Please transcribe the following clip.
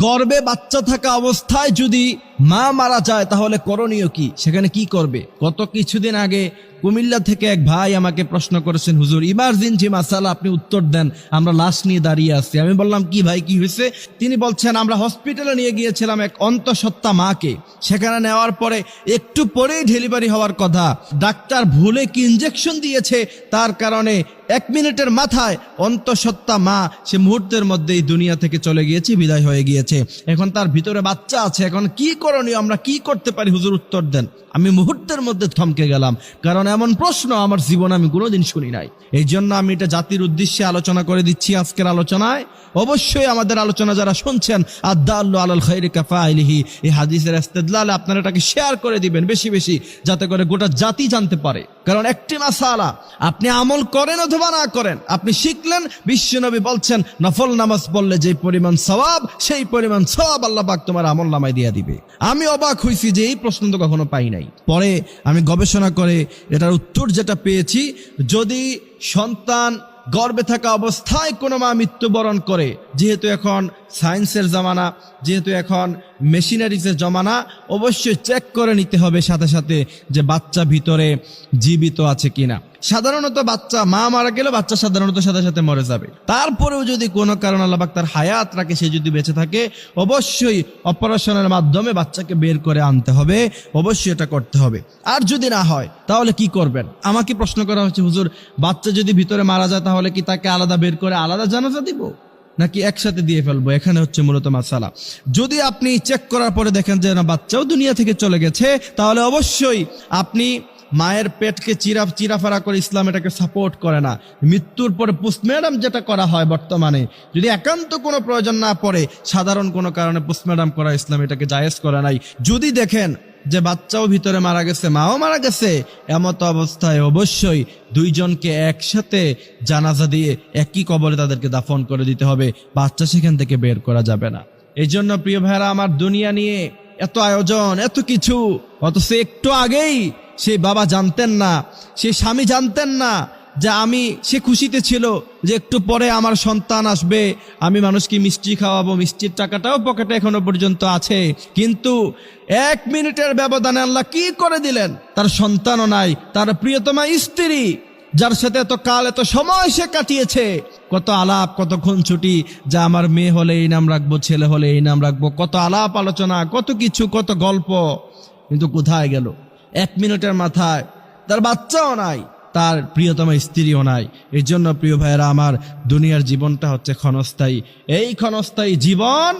গর্ভে বাচ্চা থাকা অবস্থায় যদি মা মারা যায় তাহলে করণীয় কি, সেখানে কি করবে? গত কিছুদিন আগে কুমিল্লা থেকে এক ভাই আমাকে প্রশ্ন করেছেন, হুজুর ইমার্জেন্সি মাসালা আপনি উত্তর দেন, আমরা লাশ নিয়ে দাঁড়িয়ে আছি। আমি বললাম কি ভাই, কি হয়েছে? তিনি বলছেন, আমরা হসপিটালে নিয়ে গিয়েছিলাম এক অন্তঃসত্ত্বা মাকে, সেখানে নেওয়ার পরে একটু পরেই ডেলিভারি হওয়ার কথা, ডাক্তার ভুলে কি ইনজেকশন দিয়েছে, তার কারণে 1 মিনিটের মাথায় অন্তঃসত্ত্বা মা সে মুহূর্তের মধ্যেই দুনিয়া থেকে চলে গিয়েছে, বিদায় হয়ে গিয়েছে। এখন তার ভিতরে বাচ্চা আছে, এখন কি করণীয়, আমরা কি করতে পারি হুজুর উত্তর দেন। আমি মুহূর্তের মধ্যে থমকে গেলাম, কারণ এমন প্রশ্ন আমার জীবনে আমি কোনোদিন শুনি নাই। এই জন্য আমি এটা জাতির উদ্দেশ্যে আলোচনা করে দিচ্ছি আজকের আলোচনায়। অবশ্যই আমাদের আলোচনা যারা শুনছেন, আদ-দাল্লু আলাল খায়রি কাফাইলিহি, এই হাদিসের ইস্তেদলালে আপনারা এটাকে শেয়ার করে দিবেন বেশি বেশি, যাতে করে গোটা জাতি জানতে পারে। কারণ একটি মাসালা, আপনি আমল করেন অথবা না করেন, আপনি শিখলেন, বিশ্বনবী বলছেন নফল নামাজ পড়লে যে পরিমাণ সওয়াব, সেই পরিমাণ সওয়াব আল্লাহ পাক তোমার আমল নামায় দিয়ে দিবে। আমি অবাক হইছি যে এই প্রশ্ন তো কখনো পাই নাই। পরে আমি গবেষণা করে এটার উত্তর যেটা পেয়েছি, যদি সন্তান গর্ভে থাকা অবস্থায় কোনো মা মৃত্যুবরণ করে, যেহেতু এখন সায়েন্সের জামানা, যেহেতু এখন মেশিনারিজের জমানা, অবশ্যই চেক করে নিতে হবে সাথে সাথে যে বাচ্চা ভিতরে জীবিত আছে কিনা। সাধারণত বাচ্চা মা মারা গেলে বাচ্চা সাধারণত সাথে সাথে মরে যাবে। তারপরেও যদি কোনো কারণ আল্লাহ পাক তার হায়াত রাখে, সে যদি বেঁচে থাকে, অবশ্যই অপারেশনের মাধ্যমে বাচ্চাকে বের করে আনতে হবে, অবশ্যই এটা করতে হবে। আর যদি না হয় তাহলে কি করবেন? আমাকে প্রশ্ন করা হচ্ছে, হুজুর বাচ্চা যদি ভিতরে মারা যায় তাহলে কি তাকে আলাদা বের করে আলাদা জানাজা দিব নাকি একসাথে দিয়ে ফেলবো? এখানে হচ্ছে মূলত মাসালা। যদি আপনি চেক করার পরে দেখেন যে না বাচ্চাও দুনিয়া থেকে চলে গেছে, তাহলে অবশ্যই আপনি মায়ের পেটকে চিরাফারা করে, ইসলাম এটাকে সাপোর্ট করে না। মৃত্যুর পরে পোস্টমর্টম যেটা করা হয় বর্তমানে, যদি একান্ত কোনো প্রয়োজন না পড়ে, সাধারণ কোনো কারণে পোস্টমর্টম করা ইসলাম এটাকে জায়েজ করে নাই। যদি দেখেন যে বাচ্চাও ভিতরে মারা গেছে, মাও মারা গেছে, এমত অবস্থায় অবশ্যই দুইজনকে একসাথে জানাজা দিয়ে একই কবরে তাদেরকে দাফন করে দিতে হবে, বাচ্চা সেখান থেকে বের করা যাবে না। এই জন্য প্রিয় ভাইরা আমার, দুনিয়া নিয়ে এত আয়োজন, এত কিছু, অথচ একটু আগেই সেই বাবা জানতেন না, সেই স্বামী জানতেন না যে সে খুশিতে ছিল যে একটু পরে আমার সন্তান আসবে, আমি মানুষকে মিষ্টি খাওয়াবো, মিষ্টির টাকাটাও পকেটে এখনো পর্যন্ত আছে। কিন্তু 1 মিনিটের ব্যবধানে আল্লাহ কি করে দিলেন, তার সন্তানও নাই, তার প্রিয়তমা স্ত্রী, যার সাথে এত কাল এত সময় সে কাটিয়েছে, কত আলাপ, কত খুনছুটি, যা আমার মেয়ে হলে এই নাম রাখবো, ছেলে হলে এই নাম রাখবো, কত আলাপ আলোচনা, কত কিছু, কত গল্প, কিন্তু কোথায় গেল? 1 মিনিটের মাথায় তার বাচ্চাও নাই, তার প্রিয়তমা স্ত্রীও নাই। এই জন্য প্রিয় ভাইয়েরা আমার, দুনিয়ার জীবনটা হচ্ছে ক্ষণস্থায়ী। এই ক্ষণস্থায়ী জীবন